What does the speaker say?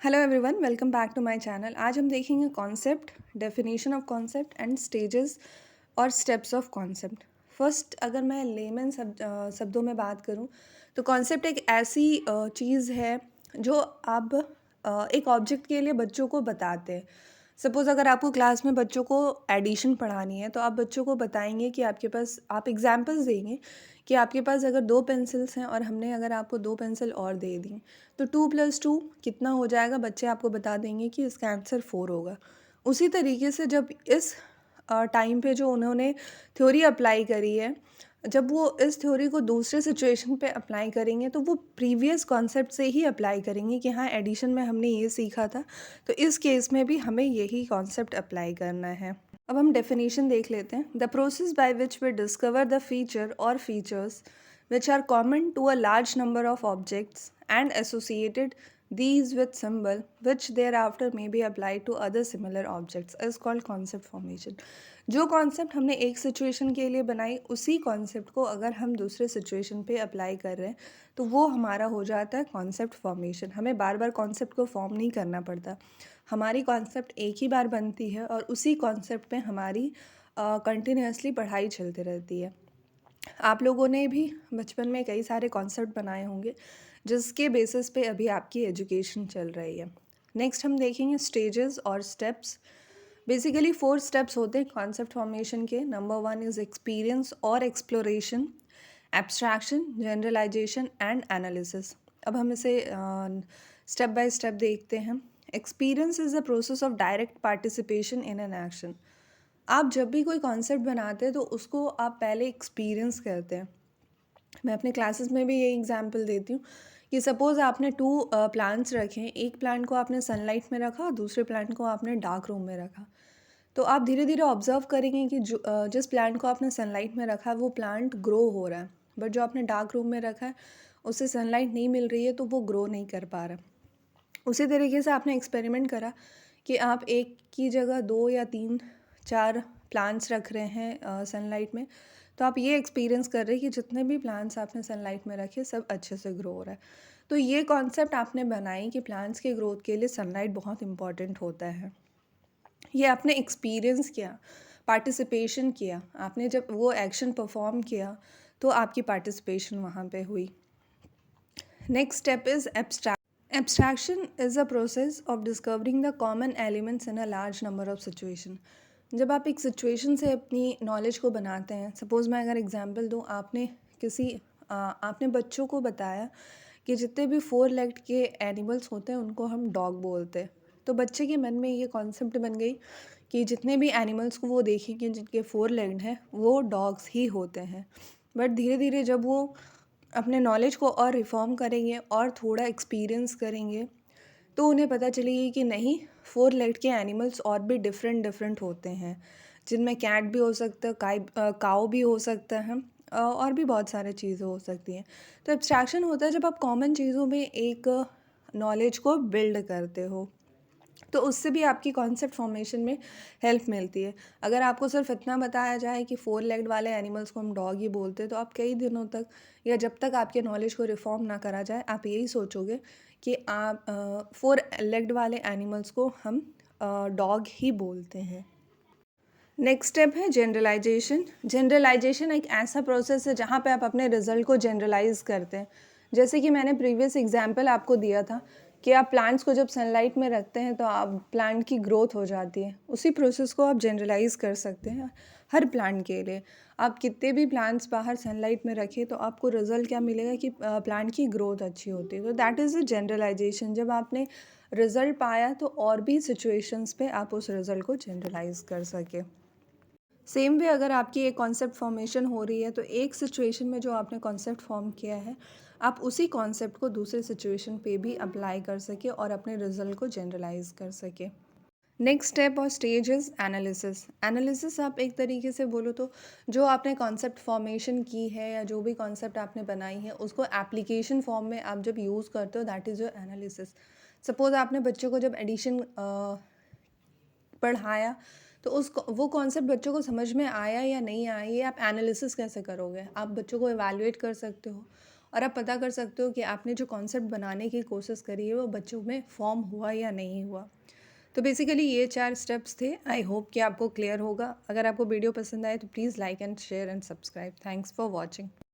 Hello everyone, welcome back to my channel. आज हम देखेंगे concept, definition of concept and stages और steps of concept. First, अगर मैं लेमन शब्दों में बात करूं तो कॉन्सेप्ट एक ऐसी चीज़ है जो आप एक ऑब्जेक्ट के लिए बच्चों को बताते हैं। सपोज़ अगर आपको क्लास में बच्चों को एडिशन पढ़ानी है तो आप बच्चों को बताएंगे कि आपके पास, आप एग्जांपल्स देंगे कि आपके पास अगर 2 पेंसिल्स हैं और हमने अगर आपको 2 पेंसिल और दे दी तो 2 + 2 कितना हो जाएगा, बच्चे आपको बता देंगे कि इसका आंसर 4 होगा। उसी तरीके से जब इस टाइम पे जो उन्होंने थ्योरी अप्लाई करी है, जब वो इस थ्योरी को दूसरे सिचुएशन पे अप्लाई करेंगे तो वो प्रीवियस कॉन्सेप्ट से ही अप्लाई करेंगे कि हाँ, एडिशन में हमने ये सीखा था, तो इस केस में भी हमें यही कॉन्सेप्ट अप्लाई करना है। अब हम डेफिनेशन देख लेते हैं। The process by which we discover the feature और features which are common to a large number of objects and associated these with symbol which thereafter may be applied to other similar objects is called concept formation। जो concept हमने एक situation के लिए बनाई, उसी concept को अगर हम दूसरे सिचुएशन पे अप्लाई कर रहे हैं तो वो हमारा हो जाता है कॉन्सेप्ट फॉर्मेशन। हमें बार बार कॉन्सेप्ट को फॉर्म नहीं करना पड़ता, हमारी कॉन्सेप्ट एक ही बार बनती है और उसी कॉन्सेप्ट पे हमारी कंटिन्यूसली पढ़ाई चलती रहती है। आप लोगों ने भी बचपन में कई सारे कॉन्सेप्ट बनाए होंगे जिसके बेसिस पे अभी आपकी एजुकेशन चल रही है। नेक्स्ट हम देखेंगे स्टेजेस और स्टेप्स। बेसिकली 4 स्टेप्स होते हैं कॉन्सेप्ट फॉर्मेशन के। नंबर 1 इज़ एक्सपीरियंस और exploration, abstraction, generalization and analysis. अब हम इसे स्टेप बाय स्टेप देखते हैं। Experience is the process of direct participation in an action. आप जब भी कोई कॉन्सेप्ट बनाते हैं तो उसको आप पहले एक्सपीरियंस करते हैं। मैं अपने क्लासेस में भी ये एग्जांपल देती हूँ कि सपोज़ आपने 2 प्लांट्स रखे हैं, एक प्लांट को आपने सनलाइट में रखा और दूसरे प्लांट को आपने डार्क रूम में रखा। तो आप धीरे धीरे ऑब्जर्व करेंगे कि जिस प्लांट को आपने सनलाइट में रखा है वो प्लांट ग्रो हो रहा है, बट जो आपने डार्क रूम में रखा है उसे सनलाइट नहीं मिल रही है तो वो ग्रो नहीं कर पा रहा। उसी तरीके से आपने एक्सपेरिमेंट करा कि आप एक की जगह 2 या 3 4 प्लांट्स रख रहे हैं सनलाइट में, तो आप ये एक्सपीरियंस कर रहे हैं कि जितने भी प्लांट्स आपने सनलाइट में रखे सब अच्छे से ग्रो हो रहा है। तो ये कॉन्सेप्ट आपने बनाई कि प्लांट्स के ग्रोथ के लिए सनलाइट बहुत इंपॉर्टेंट होता है। ये आपने एक्सपीरियंस किया, पार्टिसिपेशन किया, आपने जब वो एक्शन परफॉर्म किया तो आपकी पार्टिसिपेशन वहाँ पे हुई। Next step is abstract. Abstraction is a process of discovering the common elements in a large number of situation। जब आप एक सिचुएशन से अपनी नॉलेज को बनाते हैं, सपोज़ मैं अगर एग्जांपल दूँ, आपने बच्चों को बताया कि जितने भी 4 लेग्ड के एनिमल्स होते हैं उनको हम डॉग बोलते हैं। तो बच्चे के मन में ये कॉन्सेप्ट बन गई कि जितने भी एनिमल्स को वो देखेंगे जिनके 4 लेग्ड हैं वो डॉग्स ही होते हैं। बट धीरे धीरे जब वो अपने नॉलेज को और रिफॉर्म करेंगे और थोड़ा एक्सपीरियंस करेंगे तो उन्हें पता चलेगी कि नहीं, 4 लेग्ड के एनिमल्स और भी डिफरेंट डिफरेंट होते हैं, जिनमें कैट भी हो सकता है, काऊ भी हो सकता है, और भी बहुत सारे चीज़ें हो सकती हैं। तो एब्स्ट्रैक्शन होता है जब आप कॉमन चीज़ों में एक नॉलेज को बिल्ड करते हो, तो उससे भी आपकी कॉन्सेप्ट फॉर्मेशन में हेल्प मिलती है। अगर आपको सिर्फ इतना बताया जाए कि 4 लेग्ड वाले एनिमल्स को हम डॉग ही बोलते हैं, तो आप कई दिनों तक या जब तक आपके नॉलेज को रिफॉर्म ना करा जाए आप यही सोचोगे कि आप 4 लेग्ड वाले एनिमल्स को हम डॉग ही बोलते हैं। नेक्स्ट स्टेप है जनरलाइजेशन। जनरलाइजेशन एक ऐसा प्रोसेस है जहाँ पे आप अपने रिजल्ट को जनरलाइज करते हैं। जैसे कि मैंने प्रीवियस एग्जांपल आपको दिया था कि आप प्लांट्स को जब सनलाइट में रखते हैं तो आप प्लांट की ग्रोथ हो जाती है, उसी प्रोसेस को आप जनरलाइज कर सकते हैं हर प्लांट के लिए। आप कितने भी प्लांट्स बाहर सनलाइट में रखें तो आपको रिजल्ट क्या मिलेगा कि प्लांट की ग्रोथ अच्छी होती है। तो दैट इज़ अ जनरलाइजेशन। जब आपने रिजल्ट पाया तो और भी सिचुएशंस पे आप उस रिजल्ट को जनरलाइज कर सकें। सेम वे अगर आपकी एक कॉन्सेप्ट फॉर्मेशन हो रही है तो एक सिचुएशन में जो आपने कॉन्सेप्ट फॉर्म किया है, आप उसी कॉन्सेप्ट को दूसरे सिचुएशन पे भी अप्लाई कर सके और अपने रिजल्ट को जनरलाइज कर सके। नेक्स्ट स्टेप और स्टेज इज़ एनालिसिस। एनालिसिस आप एक तरीके से बोलो तो जो आपने कॉन्सेप्ट फॉर्मेशन की है या जो भी कॉन्सेप्ट आपने बनाई है उसको एप्लीकेशन फॉर्म में आप जब यूज़ करते हो, that is your analysis. Suppose आपने बच्चों को जब एडिशन पढ़ाया तो वो कॉन्सेप्ट बच्चों को समझ में आया या नहीं आया, ये आप एनालिसिस कैसे करोगे? आप बच्चों को इवैल्यूएट कर सकते हो और आप पता कर सकते हो कि आपने जो कॉन्सेप्ट बनाने की कोशिश करी है वो बच्चों में फॉर्म हुआ या नहीं हुआ। तो बेसिकली ये 4 स्टेप्स थे। आई होप कि आपको क्लियर होगा। अगर आपको वीडियो पसंद आए तो please like and share and subscribe. Thanks for watching.